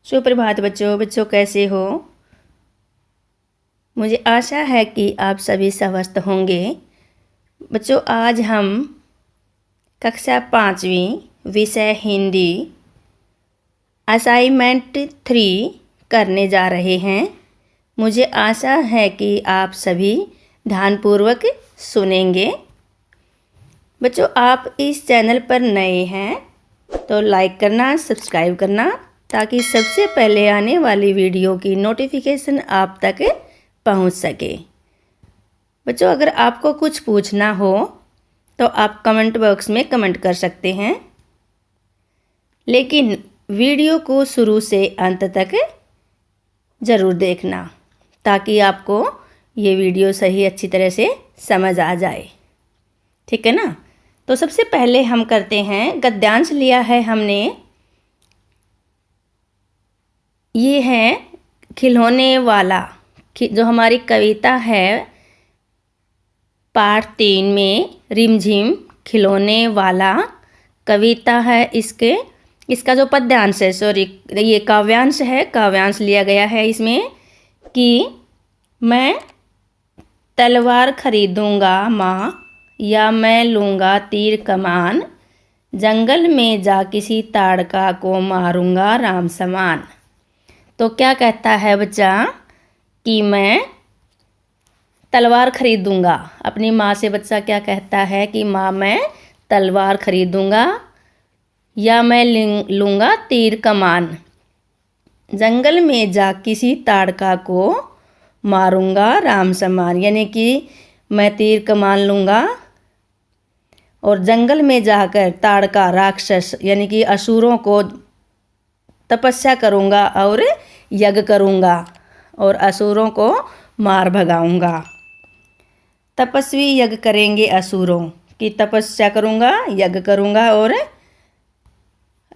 सुप्रभात बच्चों। बच्चों कैसे हो? मुझे आशा है कि आप सभी स्वस्थ होंगे। बच्चों आज हम कक्षा 5वीं विषय हिंदी असाइनमेंट 3 करने जा रहे हैं। मुझे आशा है कि आप सभी ध्यानपूर्वक सुनेंगे। बच्चों आप इस चैनल पर नए हैं तो लाइक करना, सब्सक्राइब करना, ताकि सबसे पहले आने वाली वीडियो की नोटिफिकेशन आप तक पहुंच सके। बच्चों अगर आपको कुछ पूछना हो तो आप कमेंट बॉक्स में कमेंट कर सकते हैं, लेकिन वीडियो को शुरू से अंत तक ज़रूर देखना ताकि आपको ये वीडियो सही अच्छी तरह से समझ आ जाए। ठीक है ना? तो सबसे पहले हम करते हैं, गद्यांश लिया है हमने। ये है खिलौने वाला, जो हमारी कविता है पाठ 3 में रिमझिम खिलौने वाला कविता है। इसका जो पद्यांश है, सॉरी ये काव्यांश है, काव्यांश लिया गया है इसमें कि मैं तलवार खरीदूंगा माँ, या मैं लूँगा तीर कमान, जंगल में जा किसी ताड़का को मारूंगा राम समान। तो क्या कहता है बच्चा कि मैं तलवार खरीदूंगा। अपनी माँ से बच्चा क्या कहता है कि माँ मैं तलवार खरीदूंगा, या मैं लूँगा तीर कमान, जंगल में जा किसी ताड़का को मारूंगा राम समान। यानी कि मैं तीर कमान लूँगा और जंगल में जाकर ताड़का राक्षस यानी कि असुरों को तपस्या करूँगा और यज्ञ करूँगा और असुरों को मार भगाऊँगा। तपस्वी यज्ञ करेंगे असुरों की तपस्या करूँगा, यज्ञ करूँगा और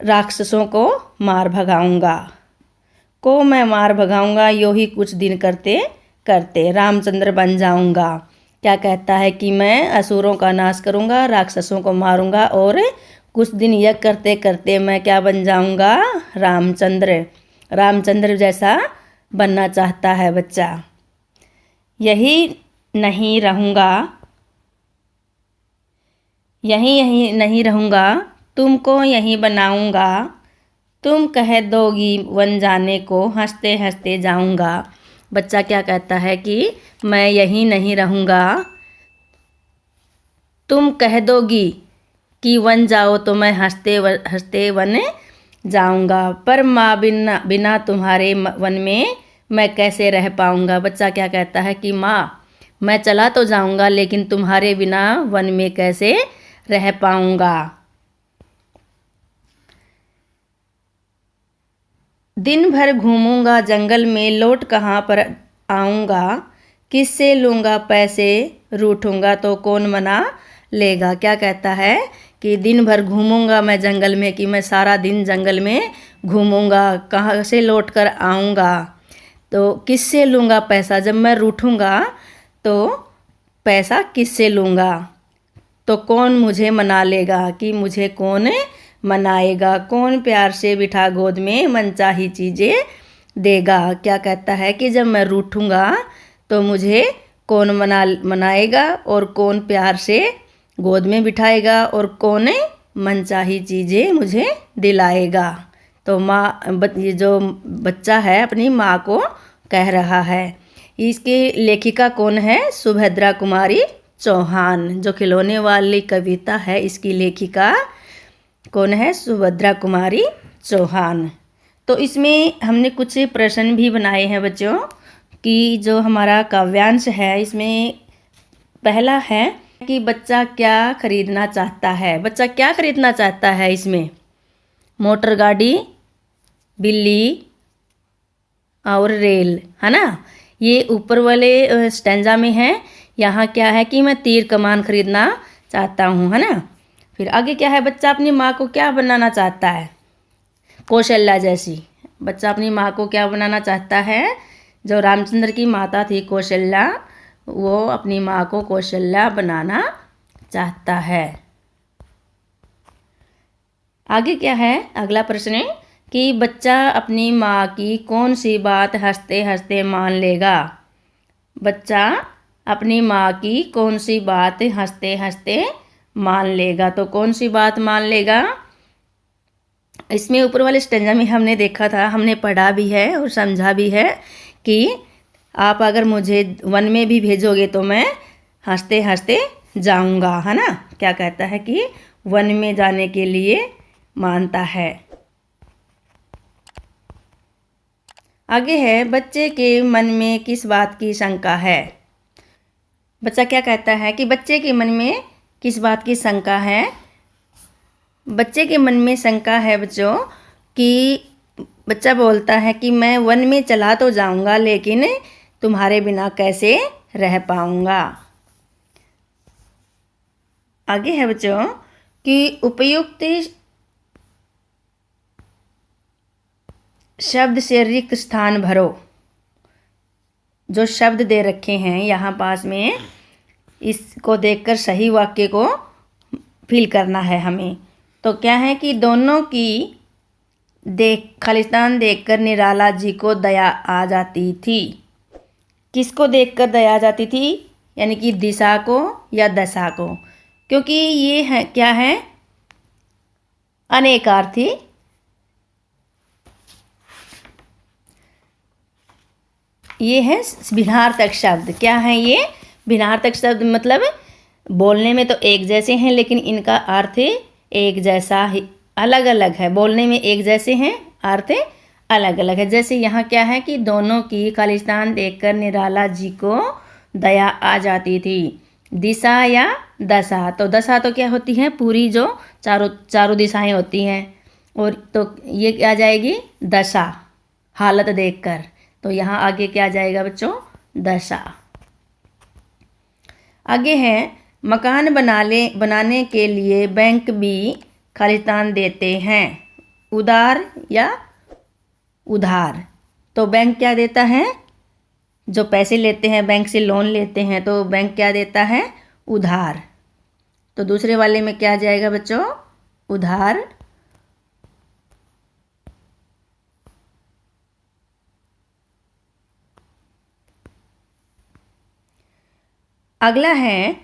राक्षसों को मार भगाऊँगा। को मैं मार भगाऊँगा, यो ही कुछ दिन करते करते रामचंद्र बन जाऊँगा। क्या कहता है कि मैं असुरों का नाश करूँगा, राक्षसों को मारूँगा और कुछ दिन यज्ञ करते करते मैं क्या बन जाऊँगा? रामचंद्र। रामचंद्र जैसा बनना चाहता है बच्चा। यही नहीं रहूँगा, यहीं नहीं रहूँगा, तुमको यहीं बनाऊँगा, तुम कह दोगी वन जाने को, हंसते हंसते जाऊँगा। बच्चा क्या कहता है कि मैं यहीं नहीं रहूँगा, तुम कह दोगी कि वन जाओ तो मैं हंसते हंसते वन जाऊँगा, पर माँ बिना तुम्हारे वन में मैं कैसे रह पाऊँगा। बच्चा क्या कहता है कि माँ मैं चला तो जाऊँगा, लेकिन तुम्हारे बिना वन में कैसे रह पाऊँगा। दिन भर घूमूंगा जंगल में, लौट कहाँ पर आऊँगा, किससे लूँगा पैसे, रूठूंगा तो कौन मना लेगा। क्या कहता है कि दिन भर घूमूंगा मैं जंगल में, कि मैं सारा दिन जंगल में घूमूंगा, कहाँ से लौट कर आऊँगा, तो किससे लूँगा पैसा। जब मैं रूठूंगा तो पैसा किससे लूँगा, तो कौन मुझे मना लेगा, कि मुझे कौन मनाएगा, कौन प्यार से बिठा गोद में मनचाही चीज़ें देगा। क्या कहता है कि जब मैं रूठूंगा तो मुझे कौन मनाएगा और कौन प्यार से गोद में बिठाएगा और कौन मनचाही चीज़ें मुझे दिलाएगा। तो माँ, ये जो बच्चा है अपनी माँ को कह रहा है। इसकी लेखिका कौन है? सुभद्रा कुमारी चौहान। जो खिलौने वाली कविता है इसकी लेखिका कौन है? सुभद्रा कुमारी चौहान। तो इसमें हमने कुछ प्रश्न भी बनाए हैं बच्चों, कि जो हमारा काव्यांश है इसमें पहला है कि बच्चा क्या खरीदना चाहता है। बच्चा क्या खरीदना चाहता है इसमें? मोटर गाड़ी, बिल्ली और रेल, है ना। ये ऊपर वाले स्टैंजा में है। यहाँ क्या है कि मैं तीर कमान खरीदना चाहता हूँ, है ना। फिर आगे क्या है? बच्चा अपनी माँ को क्या बनाना चाहता है? कौशल्या जैसी। बच्चा अपनी माँ को क्या बनाना चाहता है? जो रामचंद्र की माता थी कौशल्या, वो अपनी माँ को कौशल्या बनाना चाहता है। आगे क्या है? अगला प्रश्न है कि बच्चा अपनी माँ की कौन सी बात हंसते हंसते मान लेगा। बच्चा अपनी माँ की कौन सी बात हंसते हंसते मान लेगा। तो कौन सी बात मान लेगा? इसमें ऊपर वाले स्टेंजा में हमने देखा था, हमने पढ़ा भी है और समझा भी है कि आप अगर मुझे वन में भी भेजोगे तो मैं हंसते हंसते जाऊंगा, है ना। क्या कहता है कि वन में जाने के लिए मानता है। आगे है, बच्चे के मन में किस बात की शंका है। बच्चा क्या कहता है कि बच्चे के मन में किस बात की शंका है। बच्चे के मन में शंका है बच्चों कि बच्चा बोलता है कि मैं वन में चला तो जाऊंगा लेकिन तुम्हारे बिना कैसे रह पाऊंगा। आगे है बच्चों कि उपयुक्त शब्द से रिक्त स्थान भरो। जो शब्द दे रखे हैं यहाँ पास में, इसको देखकर सही वाक्य को फिल करना है हमें। तो क्या है कि दोनों की खालिस्तान देखकर निराला जी को दया आ जाती थी। किसको देखकर दया आ जाती थी? यानी कि दिशा को या दशा को, क्योंकि ये है क्या है, अनेकार्थी ये है भिन्नार्थक शब्द। क्या है ये? भिन्नार्थक शब्द मतलब बोलने में तो एक जैसे हैं लेकिन इनका अर्थ एक जैसा ही अलग अलग है। बोलने में एक जैसे हैं, अर्थ अलग अलग है। जैसे यहाँ क्या है कि दोनों की खालिस्तान देखकर निराला जी को दया आ जाती थी। दिशा या दशा, तो दशा तो क्या होती है? पूरी जो चारों दिशाएं होती हैं, और तो ये क्या जाएगी? दशा, हालत देखकर। तो यहाँ आगे क्या जाएगा बच्चों? दशा। आगे है, मकान बनाने के लिए बैंक भी खालिस्तान देते हैं, उदार या उधार। तो बैंक क्या देता है? जो पैसे लेते हैं, बैंक से लोन लेते हैं, तो बैंक क्या देता है? उधार। तो दूसरे वाले में क्या जाएगा बच्चों? उधार। अगला है,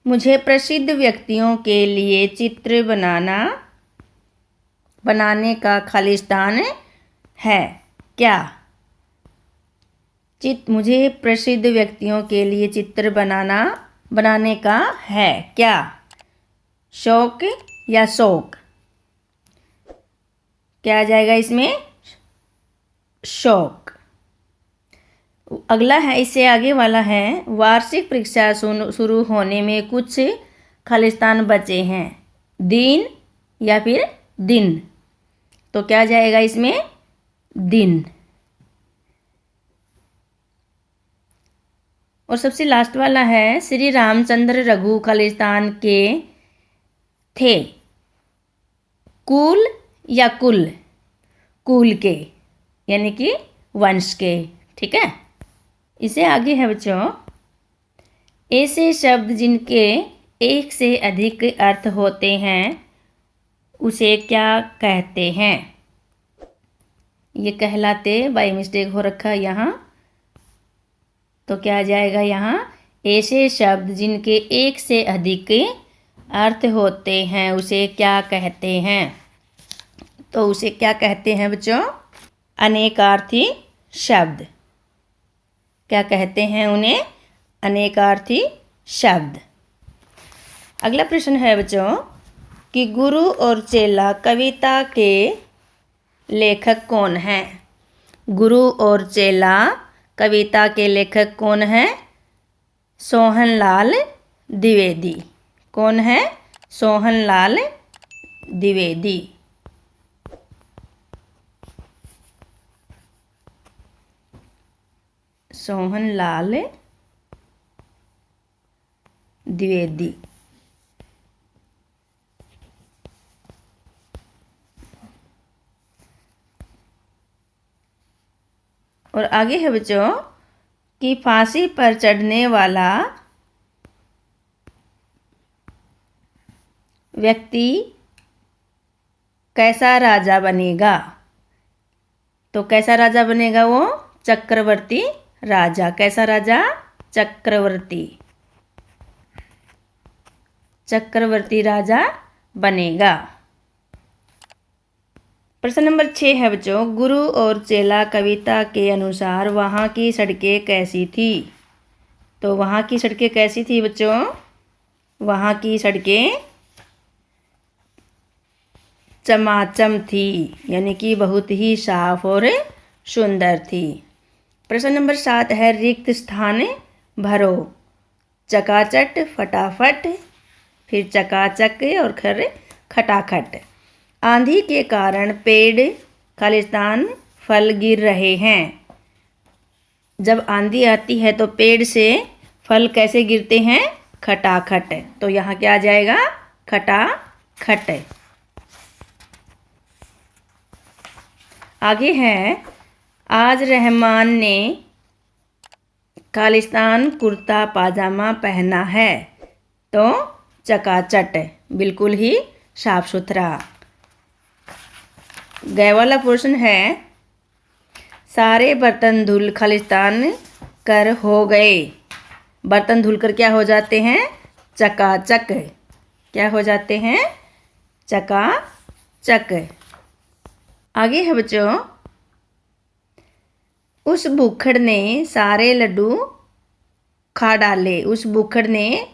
मुझे प्रसिद्ध व्यक्तियों के लिए चित्र बनाने का खालिस्तान है क्या। मुझे प्रसिद्ध व्यक्तियों के लिए चित्र बनाने का है क्या। शौक या शौक, क्या आ जाएगा इसमें? शौक। अगला है, इससे आगे वाला है, वार्षिक परीक्षा शुरू होने में कुछ खालिस्तान बचे हैं, दिन या फिर दिन। तो क्या जाएगा इसमें? दिन। और सबसे लास्ट वाला है, श्री रामचंद्र रघु खालिस्तान के थे, कुल या कुल, कुल के यानी कि वंश के। ठीक है। इसे आगे है बच्चों, ऐसे शब्द जिनके एक से अधिक अर्थ होते हैं उसे क्या कहते हैं। ये कहलाते बाय मिस्टेक हो रखा है यहाँ। तो क्या आ जाएगा यहाँ? ऐसे शब्द जिनके एक से अधिक अर्थ होते हैं उसे क्या कहते हैं। तो उसे क्या कहते हैं बच्चों? अनेकार्थी शब्द। क्या कहते हैं उन्हें? अनेकार्थी शब्द। अगला प्रश्न है बच्चों कि गुरु और चेला कविता के लेखक कौन हैं। गुरु और चेला कविता के लेखक कौन हैं? सोहनलाल द्विवेदी। कौन है? सोहनलाल द्विवेदी। सोहनलाल द्विवेदी। और आगे है बच्चों कि फांसी पर चढ़ने वाला व्यक्ति कैसा राजा बनेगा। तो कैसा राजा बनेगा वो? चक्रवर्ती राजा। कैसा राजा? चक्रवर्ती। चक्रवर्ती राजा बनेगा। प्रश्न नंबर 6 है बच्चों, गुरु और चेला कविता के अनुसार वहाँ की सड़कें कैसी थी? तो वहाँ की सड़कें कैसी थी बच्चों? वहाँ की सड़कें चमाचम थी, यानी कि बहुत ही साफ और सुंदर थी। प्रश्न नंबर 7 है, रिक्त स्थान भरो। चकाचट, फटाफट, फिर चकाचक और खर खटाखट। आंधी के कारण पेड़, खालिस्तान, फल गिर रहे हैं। जब आंधी आती है तो पेड़ से फल कैसे गिरते हैं? खटाखट। तो यहाँ क्या आ जाएगा? खटाखट। आगे है, आज रहमान ने खालिस्तान कुर्ता पाजामा पहना है। तो चकाचट, बिल्कुल ही साफ सुथरा। गए वाला पोर्शन है, सारे बर्तन धुल खालिस्तान कर हो गए। बर्तन धुलकर क्या हो जाते हैं? चकाचक। क्या हो जाते हैं? चकाचक। आगे है बच्चों, उस भूखड़ ने सारे लड्डू खा डाले। उस भूखड़ ने,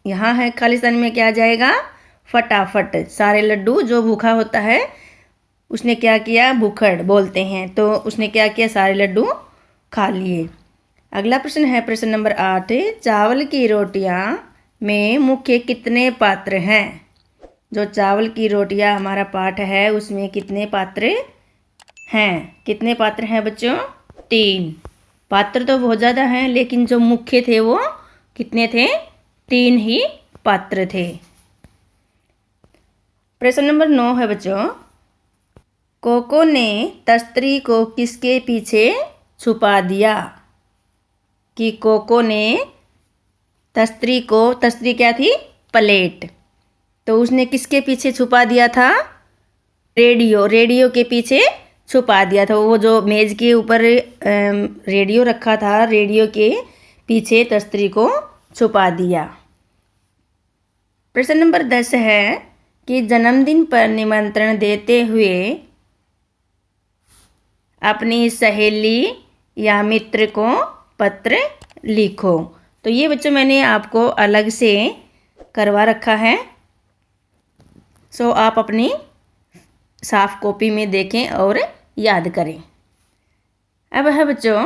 यहाँ है खालिस्तान में क्या जाएगा? फटाफट। सारे लड्डू, जो भूखा होता है उसने क्या किया? भूखड़ बोलते हैं। तो उसने क्या किया? सारे लड्डू खा लिए। अगला प्रश्न है प्रश्न नंबर 8, चावल की रोटियां में मुख्य कितने पात्र हैं? जो चावल की रोटियां हमारा पाठ है उसमें कितने पात्र हैं? कितने पात्र हैं बच्चों? 3। पात्र तो बहुत ज़्यादा हैं, लेकिन जो मुख्य थे वो कितने थे? 3 ही पात्र थे। प्रश्न नंबर 9 है बच्चों, कोको ने तस्तरी को किसके पीछे छुपा दिया? कि कोको ने तस्तरी को, तस्तरी क्या थी? प्लेट। तो उसने किसके पीछे छुपा दिया था? रेडियो। रेडियो के पीछे छुपा दिया था। वो जो मेज के ऊपर रेडियो रखा था, रेडियो के पीछे तस्तरी को छुपा दिया। प्रश्न नंबर 10 है कि जन्मदिन पर निमंत्रण देते हुए अपनी सहेली या मित्र को पत्र लिखो। तो ये बच्चों मैंने आपको अलग से करवा रखा है, सो आप अपनी साफ कॉपी में देखें और याद करें। अब है बच्चों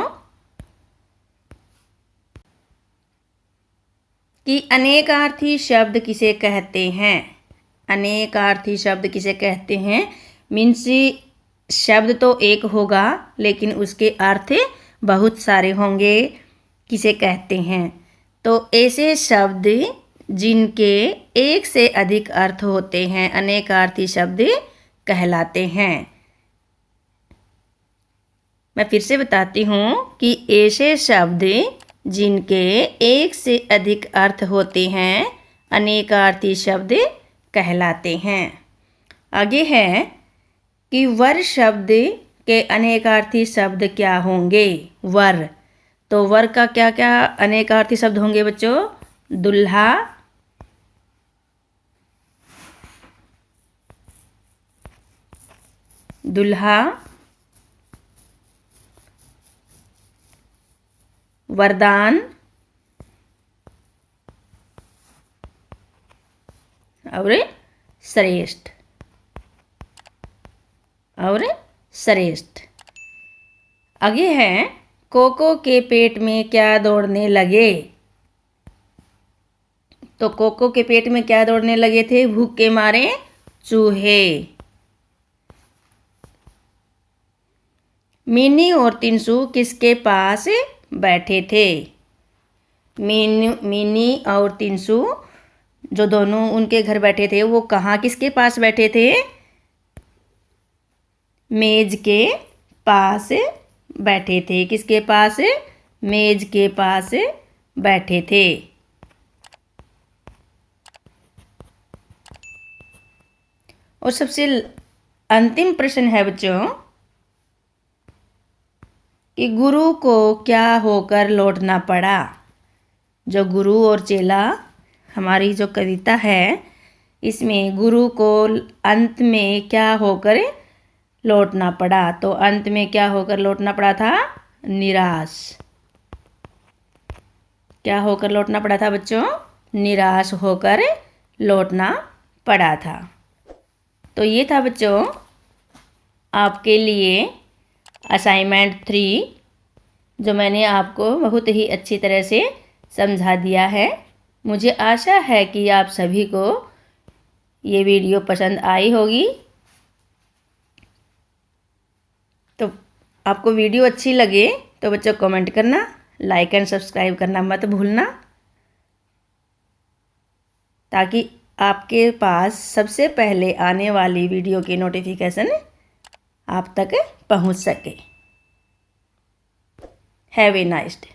कि अनेकार्थी शब्द किसे कहते हैं? अनेकार्थी शब्द किसे कहते हैं? मीन्स शब्द तो एक होगा लेकिन उसके अर्थ बहुत सारे होंगे। किसे कहते हैं? तो ऐसे शब्द जिनके एक से अधिक अर्थ होते हैं अनेकार्थी शब्द कहलाते हैं। मैं फिर से बताती हूँ कि ऐसे शब्द जिनके एक से अधिक अर्थ होते हैं अनेकार्थी शब्द कहलाते हैं। आगे है कि वर शब्द के अनेकार्थी शब्द क्या होंगे? वर। तो वर का क्या क्या अनेकार्थी शब्द होंगे बच्चों? दुल्हा, दुल्हा, वरदान और श्रेष्ठ। और श्रेष्ठ। आगे है, कोको के पेट में क्या दौड़ने लगे? तो कोको के पेट में क्या दौड़ने लगे थे? भूख के मारे चूहे। मिनी और तिनसु किसके पास बैठे थे? मिनी और तिनसु जो दोनों उनके घर बैठे थे वो कहाँ किसके पास बैठे थे? मेज के पास बैठे थे। किसके पास? मेज के पास बैठे थे। और सबसे अंतिम प्रश्न है बच्चों कि गुरु को क्या होकर लौटना पड़ा। जो गुरु और चेला हमारी जो कविता है, इसमें गुरु को अंत में क्या होकर लौटना पड़ा। तो अंत में क्या होकर लौटना पड़ा था? निराश। क्या होकर लौटना पड़ा था बच्चों? निराश होकर लौटना पड़ा था। तो ये था बच्चों आपके लिए असाइनमेंट 3, जो मैंने आपको बहुत ही अच्छी तरह से समझा दिया है। मुझे आशा है कि आप सभी को ये वीडियो पसंद आई होगी। तो आपको वीडियो अच्छी लगे तो बच्चों कमेंट करना, लाइक एंड सब्सक्राइब करना मत भूलना, ताकि आपके पास सबसे पहले आने वाली वीडियो की नोटिफिकेशन आप तक पहुंच सके। Have a nice day.